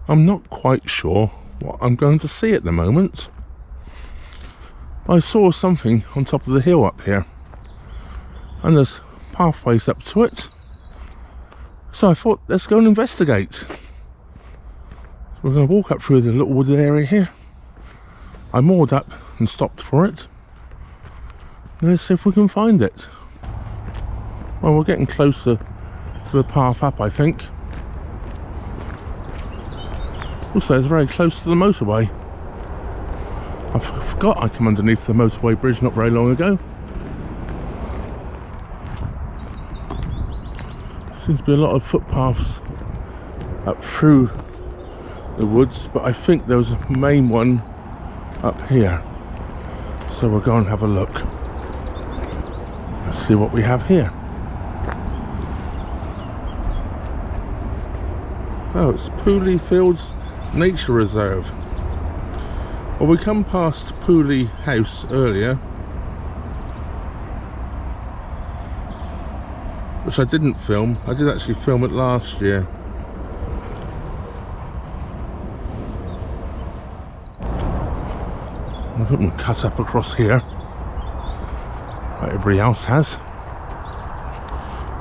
I'm not quite sure what I'm going to see at the moment. I saw something on top of the hill up here, and there's pathways up to it, so I thought let's go and investigate. So we're going to walk up through the little wooded area here. I moored up and stopped for it. Let's see if we can find it. Well, we're getting closer to the path up, I think. Also, it's very close to the motorway. I forgot I came underneath the motorway bridge not very long ago. Seems to be a lot of footpaths up through the woods, but I think there was a main one up here. So we'll go and have a look. Let's see what we have here. Oh, it's Pooley Fields Nature Reserve. Well, we come past Pooley House earlier, which I didn't film. I did actually film it last year. I couldn't cut up across here like everybody else has,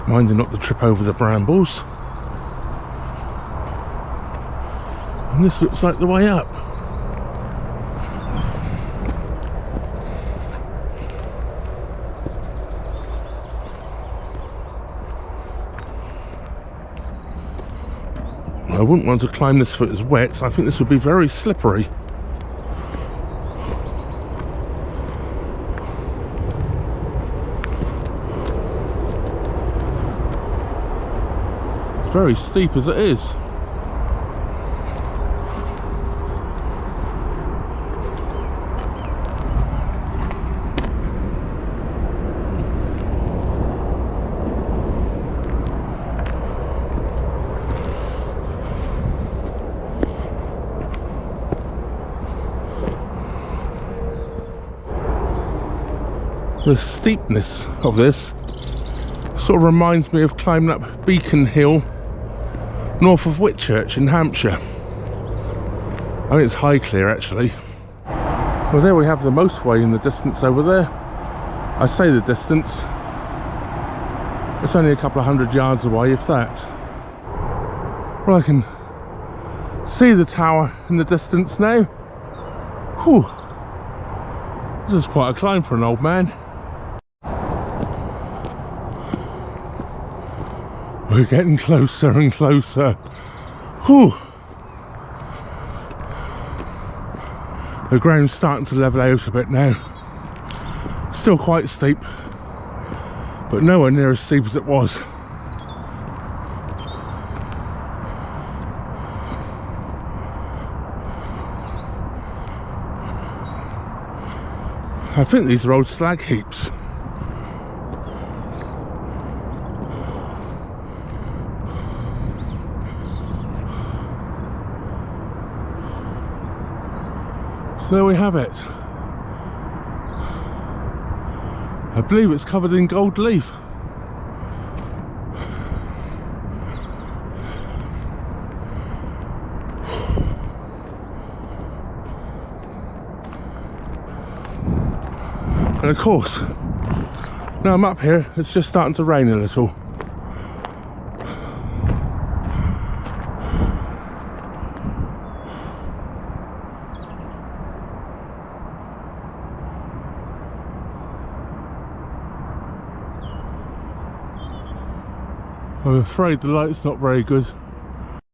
minding not to trip over the brambles. And this looks like the way up. I wouldn't want to climb this if it was wet. I think this would be very slippery. It's very steep as it is. The steepness of this sort of reminds me of climbing up Beacon Hill north of Whitchurch in Hampshire. I think it's Highclere actually. Well, there we have the motorway in the distance over there. I say the distance, it's only a couple of 100 yards away, if that. Well, I can see the tower in the distance now. Whew. This is quite a climb for an old man. We're getting closer and closer. Whew. The ground's starting to level out a bit now. Still quite steep, but nowhere near as steep as it was. I think these are old slag heaps. So there we have it. I believe it's covered in gold leaf. And of course, now I'm up here, it's just starting to rain a little. I'm afraid the light's not very good.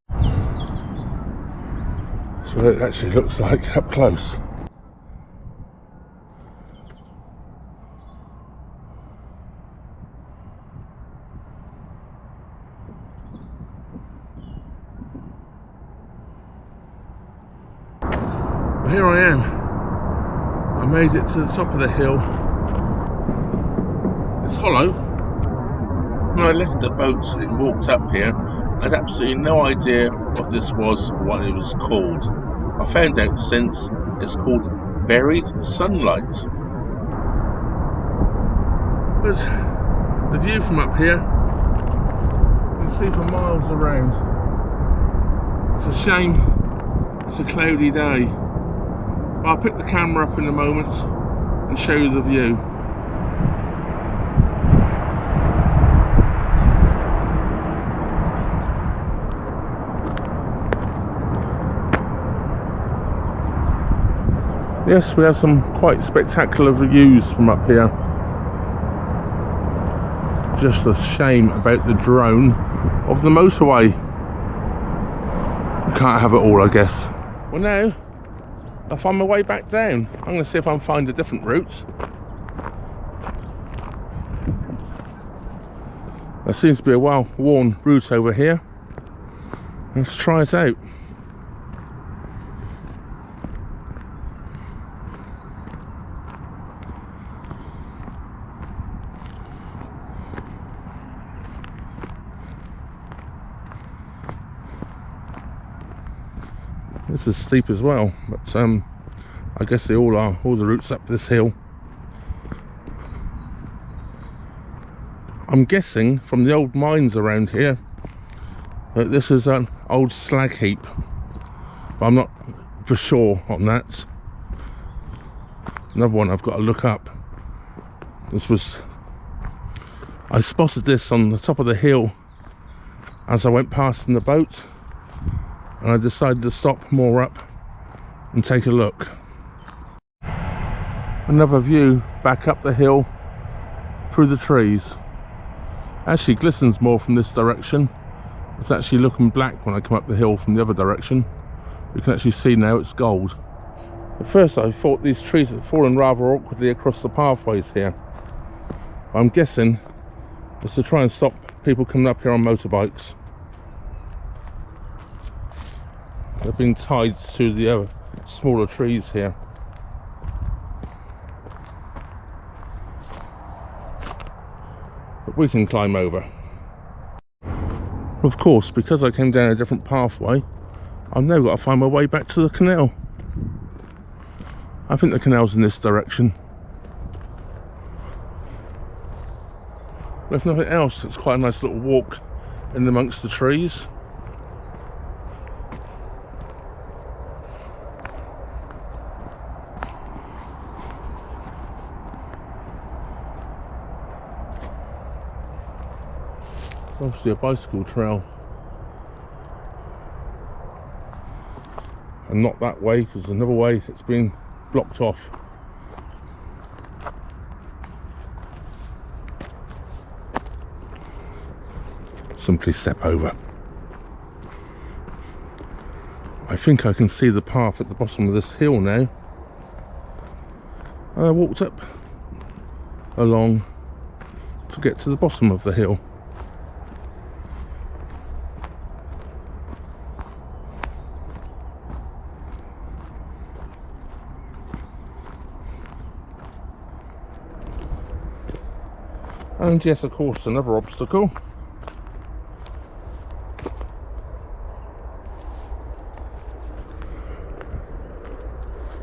That's what it actually looks like up close. Well, here I am. I made it to the top of the hill. It's hollow. When I left the boat and walked up here, I had absolutely no idea what this was, what it was called. I found out since it's called buried sunlight. But the view from up here, you can see for miles around. It's a shame it's a cloudy day. But I'll pick the camera up in a moment and show you the view. Yes, we have some quite spectacular views from up here. Just a shame about the drone of the motorway. You can't have it all, I guess. Well, now I'll find my way back down. I'm going to see if I can find a different route. There seems to be a well-worn route over here. Let's try it out. This is steep as well, but I guess they all are, all the routes up this hill. I'm guessing from the old mines around here that this is an old slag heap, but I'm not for sure on that. Another one I've got to look up. I spotted this on the top of the hill as I went past in the boat, and I decided to stop more up and take a look. Another view back up the hill through the trees. Actually glistens more from this direction. It's actually looking black when I come up the hill from the other direction. You can actually see now it's gold. At first I thought these trees had fallen rather awkwardly across the pathways here. I'm guessing it's to try and stop people coming up here on motorbikes. They've been tied to the other smaller trees here. But we can climb over. Of course, because I came down a different pathway, I've now got to find my way back to the canal. I think the canal's in this direction. But if nothing else, it's quite a nice little walk in amongst the trees. Obviously a bicycle trail, and not that way because there's another way that's been blocked off. Simply step over. I think I can see the path at the bottom of this hill now. I walked up along to get to the bottom of the hill. And yes, of course, another obstacle.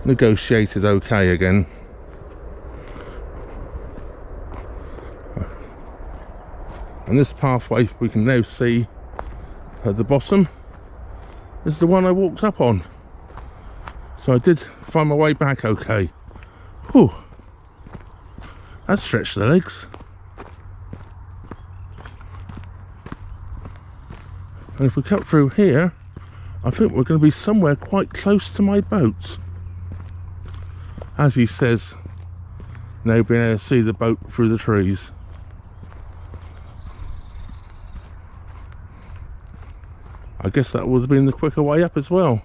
Negotiated okay again. And this pathway we can now see at the bottom is the one I walked up on. So I did find my way back okay. Whew. That stretched the legs. And if we cut through here, I think we're going to be somewhere quite close to my boat. As he says, now being able to see the boat through the trees. I guess that would have been the quicker way up as well.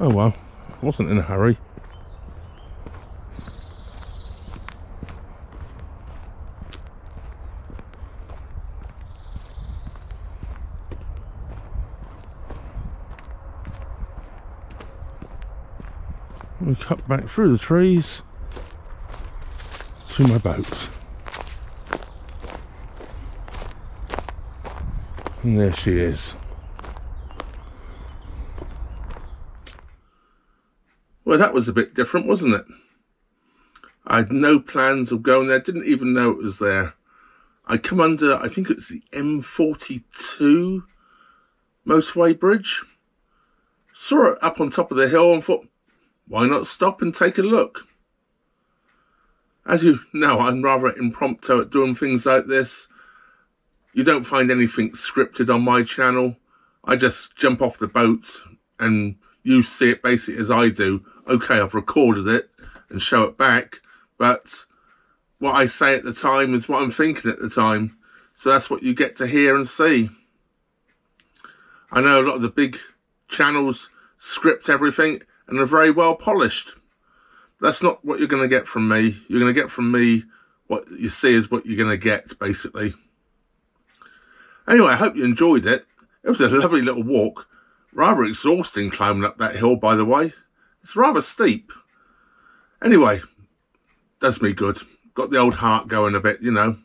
Oh well, I wasn't in a hurry. We cut back through the trees to my boat. And there she is. Well, that was a bit different, wasn't it? I had no plans of going there, didn't even know it was there. I come under, I think it's the M42 motorway bridge. Saw it up on top of the hill and thought, why not stop and take a look? As you know, I'm rather impromptu at doing things like this. You don't find anything scripted on my channel. I just jump off the boat and you see it basically as I do. Okay, I've recorded it and show it back, but what I say at the time is what I'm thinking at the time. So that's what you get to hear and see. I know a lot of the big channels script everything and are very well polished. That's not what you're going to get from me. You're going to get from me what you see is what you're going to get, basically. Anyway, I hope you enjoyed it. It was a lovely little walk. Rather exhausting climbing up that hill, by the way. It's rather steep. Anyway, does me good. Got the old heart going a bit, you know.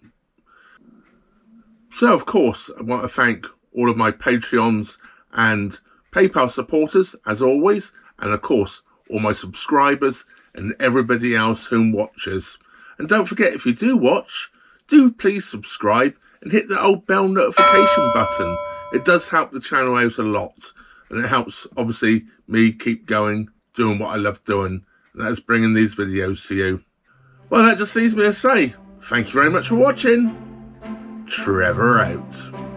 So, of course, I want to thank all of my Patreons and PayPal supporters, as always. And, of course, all my subscribers and everybody else whom watches. And don't forget, if you do watch, do please subscribe and hit the old bell notification button. It does help the channel out a lot. And it helps, obviously, me keep going, doing what I love doing. And that's bringing these videos to you. Well, that just leaves me to say, thank you very much for watching. Trevor out.